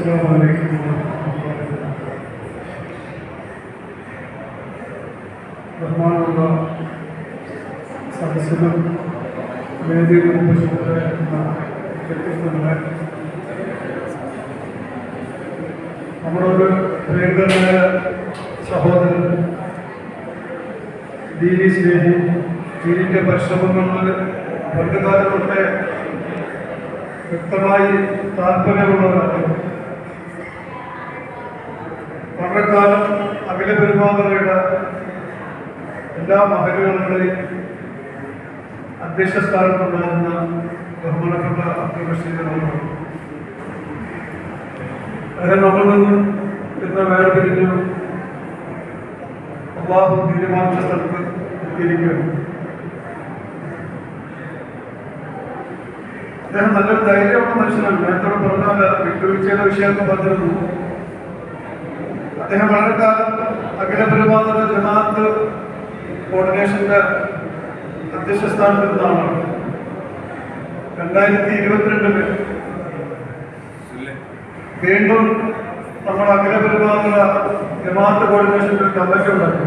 السلام عليكم ورحمة الله ബഹുമാനമുള്ള സദസ്സിലും വേദിയിലും ഉപസ്ഥിതരായിരുന്ന വ്യക്തിത്വങ്ങളെ, നമ്മുടെ ഒരു പ്രിയങ്കരനായ സഹോദരൻ, ദീനി സ്നേഹി, ദീനിൻ്റെ പരിശ്രമങ്ങളിൽ വർഗകാലത്തെ വ്യക്തമായി താല്പര്യമുള്ളവരാണ്. വളരെക്കാലം അഖില പെരുമാതറയുടെ എല്ലാ മഹലുകളുടെയും അധ്യക്ഷ സ്ഥാനത്തുണ്ടായിരുന്ന ബഹുമാനപ്പെട്ട അബ്ദുൽ റഷീദ് അദ്ദേഹം നമ്മളിൽ നിന്ന് ഇന്ന് വേർപിരിഞ്ഞു അള്ളാഹു തീരുമാനിച്ച സ്ഥലത്ത് എത്തിയിരിക്കുകയാണ്. അദ്ദേഹം നല്ലൊരു ധൈര്യമുള്ള മനുഷ്യനാണ്. നേരത്തോടെ പറഞ്ഞാൽ വിട്ടുവീഴ്ചയുടെ വിഷയമൊക്കെ പറഞ്ഞിരുന്നു. അദ്ദേഹം വളരെ കാലം അഖില പെരുമാതറ ജമാഅത്ത് കോർഡിനേഷന്റെ അധ്യക്ഷ സ്ഥാനത്തിരുന്നതാണ്. 2022 വീണ്ടും നമ്മൾ അഖില പെരുമാതറ ജമാഅത്ത് കോർഡിനേഷന്റെ ഒരു കമ്മിറ്റി ഉണ്ടാക്കി.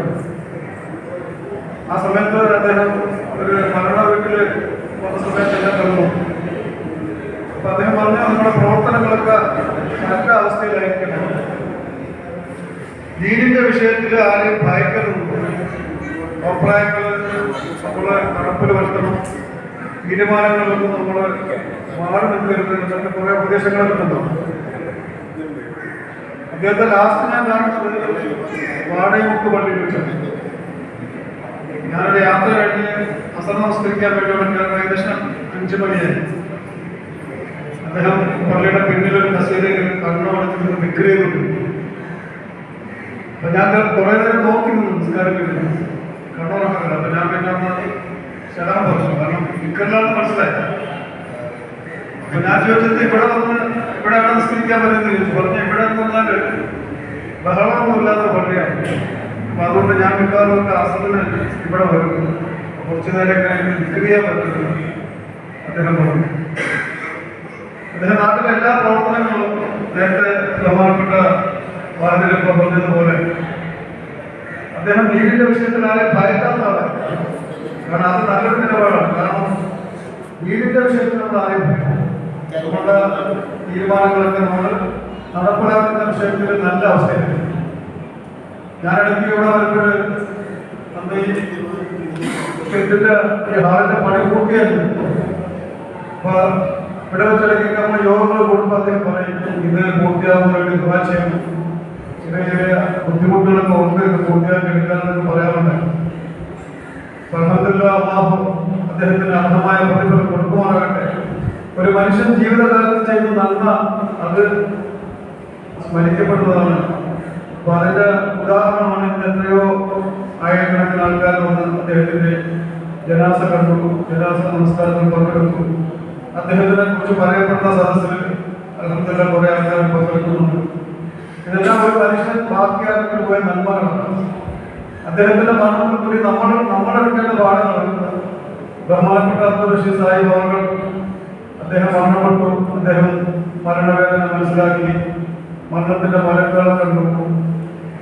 ആ സമയത്ത് അദ്ദേഹം ഒരു മരണ വീട്ടിൽ വന്ന സമയത്ത് എല്ലാം കണ്ടു. അപ്പൊ അദ്ദേഹം പറഞ്ഞ നമ്മുടെ പ്രവർത്തനങ്ങളൊക്കെ നല്ല അവസ്ഥയിലായിരിക്കണം. ദീനിന്റെ വിഷയത്തിൽ ആരെയും ഭയക്കരുത്, അഭിപ്രായങ്ങൾ നമ്മൾ നടപ്പിൽ വരുത്തണം, തീരുമാനങ്ങളിലൊന്നും നമ്മൾ മാറി നിൽക്കരുത് എന്നൊക്കെ കുറെ ഉപദേശങ്ങളൊക്കെ ഉണ്ടോ. അദ്ദേഹത്തെ ലാസ്റ്റ് ഞാൻ കാണുന്നത് വാടകമുക്ക് പള്ളിയിൽ വെച്ചാണ്. ഞാനൊരു യാത്ര കഴിഞ്ഞ് അസർ നമസ്കരിക്കാൻ വേണ്ടി ഏകദേശം 5 മണിയായി. അദ്ദേഹം പള്ളിയുടെ പിന്നിലൊരു കസേരയിൽ കണ്ണോടത്തിൽ വിക്രി ചെയ്തിട്ടുണ്ട്. അപ്പൊ ഞാൻ കുറെ നേരം നോക്കി നിന്നു നിസ്കാരം കഴിഞ്ഞു, കണ്ണോറക്കില്ല. അപ്പൊ ഞാൻ പിന്നെ ശരണം പറഞ്ഞു, കാരണം വിക്രിലാന്ന് മനസ്സിലായി. അപ്പൊ ഞാൻ ചോദിച്ചത് ഇവിടെയാണ് നിസ്കരിക്കാൻ പറ്റുന്നത് ചോദിച്ചു. പറഞ്ഞു ഇവിടെ എന്ന് പറഞ്ഞാൽ ബഹളമൊന്നുമില്ലാത്ത പള്ളിയാണ്. അപ്പൊ അതുകൊണ്ട് ഞാൻ മിക്കവാറും അസറിന് ഇവിടെ വരും, കുറച്ചു നേരം വിക്രി ചെയ്യാൻ പറ്റുന്നു അദ്ദേഹം പറഞ്ഞു. അദ്ദേഹം നാട്ടിലെ എല്ലാ പ്രവർത്തനങ്ങളും നേരത്തെ ബഹുമാനപ്പെട്ട വാതിലൊക്കെ പറഞ്ഞതുപോലെ അദ്ദേഹം ദീനിന്റെ വിഷയത്തിൽ ആരെ ഭയക്കാത്ത ആളാണ്. കാരണം അത് നല്ലൊരു നിലപാടാണ്. കാരണം ദീനിന്റെ വിഷയത്തിൽ നമ്മൾ ആരെയും നമ്മുടെ തീരുമാനങ്ങളൊക്കെ നമ്മൾ നടപ്പിലാക്കുന്ന വിഷയത്തിൽ നല്ല അവസ്ഥയിലാണ്. ഞാനിടയ്ക്ക് ഇവിടെ വരുമ്പോൾ അന്ന് ഇതിന്റെ ഹാളിന്റെ പണി പൂർത്തിയായിരുന്നു. അപ്പൊ ഇവിടെ വെച്ചിടയ്ക്ക് നമ്മൾ യോഗങ്ങൾ കൂടുമ്പോൾ അദ്ദേഹം പറയും ഇത് പൂർത്തിയാകുന്ന വേണ്ടി ദുആ ചെയ്യണം, ചെറിയ ചെറിയ ബുദ്ധിമുട്ടുകളൊക്കെ ഉണ്ട്, ഇത് പൂർത്തിയാക്കി എടുക്കാനൊക്കെ പറയാറുണ്ട്. അൽഹംദുലില്ലാഹ് അല്ലാഹു അദ്ദേഹത്തിന് അർഹമായ പ്രതിഫലം കൊടുക്കുവാനാകട്ടെ. ഒരു മനുഷ്യൻ ജീവിതകാലത്ത് ചെയ്യുന്ന നന്മ അത് സ്മരിക്കപ്പെടുന്നതാണ്. അപ്പൊ അതിന്റെ ഉദാഹരണമാണ് ഇന്ന് എത്രയോ ആയിരക്കണക്കിന് ആൾക്കാർ വന്ന് അദ്ദേഹത്തിന്റെ ജനാസ കണ്ടു, ജനാസ നമസ്കാരത്തിൽ പങ്കെടുത്തു. അദ്ദേഹത്തിനെ കുറിച്ച് പറയപ്പെടുന്ന സദസ്സിൽ അൽഹംദുലില്ലാഹ് കുറെ ആൾക്കാർ പങ്കെടുക്കുന്നുണ്ട്. ഇതെല്ലാം ഒരു മനുഷ്യൻ ബാക്കിയാക്കി പോയ നന്മകളാണ്. അദ്ദേഹത്തിന്റെ മരണത്തിൽ കൂടി നമ്മളെടുക്കേണ്ട പാഠങ്ങളാണ്. ബഹുമാനപ്പെട്ട അബ്ദുൽ റഷീദ് സാഹിബ് അവർ അദ്ദേഹം മരണപ്പെട്ടു. അദ്ദേഹം മരണവേദന മനസ്സിലാക്കി, മരണത്തിന്റെ ഫലങ്ങളെ കണ്ടു.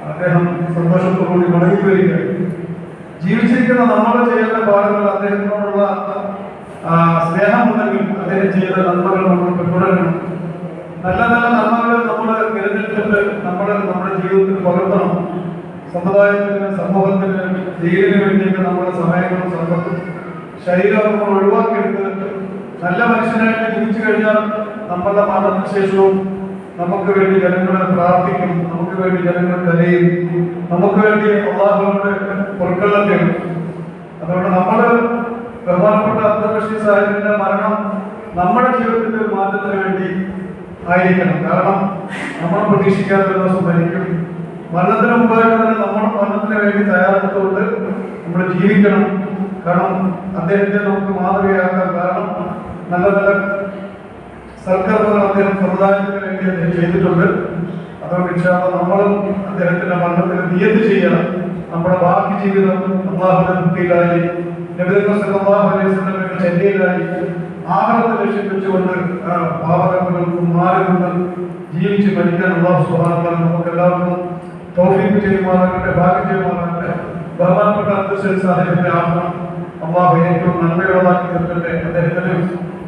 അദ്ദേഹം സന്തോഷത്തോടുകൂടി മടങ്ങി വരികയായി. ജീവിച്ചിരിക്കുന്ന നമ്മൾ ചെയ്യേണ്ട പാഠങ്ങൾ, അദ്ദേഹത്തിനോടുള്ള സ്നേഹമുണ്ടെങ്കിൽ അദ്ദേഹം ചെയ്ത നന്മകൾ നമ്മൾ പിന്തുടരണം. നല്ല നല്ല നന്മകൾ നമ്മൾ തിരഞ്ഞെടുത്തിട്ട് നമ്മുടെ ജീവിതത്തിൽ പകർത്തണം. സമുദായത്തിന്, സമൂഹത്തിന്, ദീനിന് വേണ്ടിയൊക്കെ നമ്മുടെ സമയങ്ങളും സമ്പത്തും ശരീരവും നമ്മൾ ഒഴിവാക്കിയെടുത്ത് നല്ല മനുഷ്യനായിട്ട് ജീവിച്ചു കഴിഞ്ഞാൽ നമ്മളുടെ മരണത്തിന് ശേഷവും നമുക്ക് വേണ്ടി ജനങ്ങൾ പ്രാർത്ഥിക്കും, നമുക്ക് വേണ്ടി ജനങ്ങൾ കരയും, നമുക്ക് വേണ്ടി അല്ലാഹുവിനോട് പൊറുക്കലിനെ തേടും. അതുകൊണ്ട് നമ്മൾ ബഹുമാനപ്പെട്ട അബ്ദുൽ റഷീദ് സാഹിബിന്റെ മരണം നമ്മുടെ ജീവിതത്തിന്റെ ഒരു മാറ്റത്തിന് വേണ്ടി ആയിരിക്കണം. കാരണം നമ്മൾ പ്രതീക്ഷിക്കാത്ത ഒരു ദിവസം മരിക്കും. മരണത്തിന് മുമ്പായിട്ട് തന്നെ നമ്മൾ മരണത്തിന് വേണ്ടി തയ്യാറെടുത്തുകൊണ്ട് നമ്മൾ ജീവിക്കണം. കാരണം അദ്ദേഹത്തെ നമുക്ക് മാതൃകയാക്കാൻ. കാരണം നല്ല നല്ല സൽക്കർമ്മങ്ങൾ അദ്ദേഹം സമുദായത്തിന് വേണ്ടി അദ്ദേഹം ചെയ്തിട്ടുണ്ട്. അതുകൊണ്ട് ഇൻഷാ അല്ലാഹ് നമ്മളും അദ്ദേഹത്തിന്റെ മരണത്തിന് നിയത്ത് ചെയ്യണം. നമ്മുടെ ബാക്കി ജീവിതം അല്ലാഹുവിന്റെ മുക്തിയിലായി, നബി സല്ലല്ലാഹു അലൈഹി വസല്ലമയുടെ ചര്യയിലായി ആഹാരത്തെ ലക്ഷ്യം വെച്ചുകൊണ്ട് പാപകർമ്മങ്ങൾക്കും മാറി നിന്ന് ജീവിച്ച് മരിക്കാൻ അല്ലാഹു സുബ്ഹാനഹു വ തആല നമുക്ക് എല്ലാവർക്കും തൗഫീഖ് ചെയ്യുമാറാകട്ടെ, ഭാഗ്യം ചെയ്യുമാറാകട്ടെ. ബഹുമാനപ്പെട്ട അബ്ദുൽ സാഹിബിന്റെ ആത്മ അല്ലാഹു ഏറ്റവും നന്മയുള്ളതാക്കി തീർക്കട്ടെ. അദ്ദേഹത്തിന്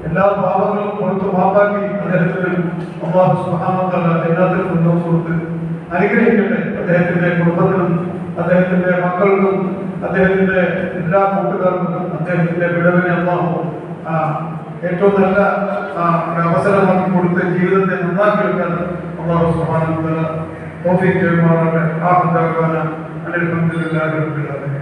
എല്ലാ പാപങ്ങളും പുറത്തു മാപ്പാക്കി അദ്ദേഹത്തിന് അല്ലാഹു സുബ്ഹാനഹു വ തആല എല്ലാത്തിനും മുന്നോട്ട് കൊടുത്ത് അനുഗ്രഹിക്കട്ടെ. അദ്ദേഹത്തിന്റെ കുടുംബത്തിനും അദ്ദേഹത്തിന്റെ മക്കൾക്കും അദ്ദേഹത്തിന്റെ എല്ലാ കൂട്ടുകാർക്കും അദ്ദേഹത്തിന്റെ വിടവിനെ അല്ലാഹു ഏറ്റവും നല്ല ഒരു അവസരമാക്കി കൊടുത്ത് ജീവിതത്തെ നന്നാക്കിയെടുക്കാൻ അല്ലാഹു സുബ്ഹാനഹു വ തആല തൗഫീഖ് ചെയ്യുമാറാകട്ടെ. അൽഹംദുലില്ലാഹി റബ്ബിൽ ആലമീൻ.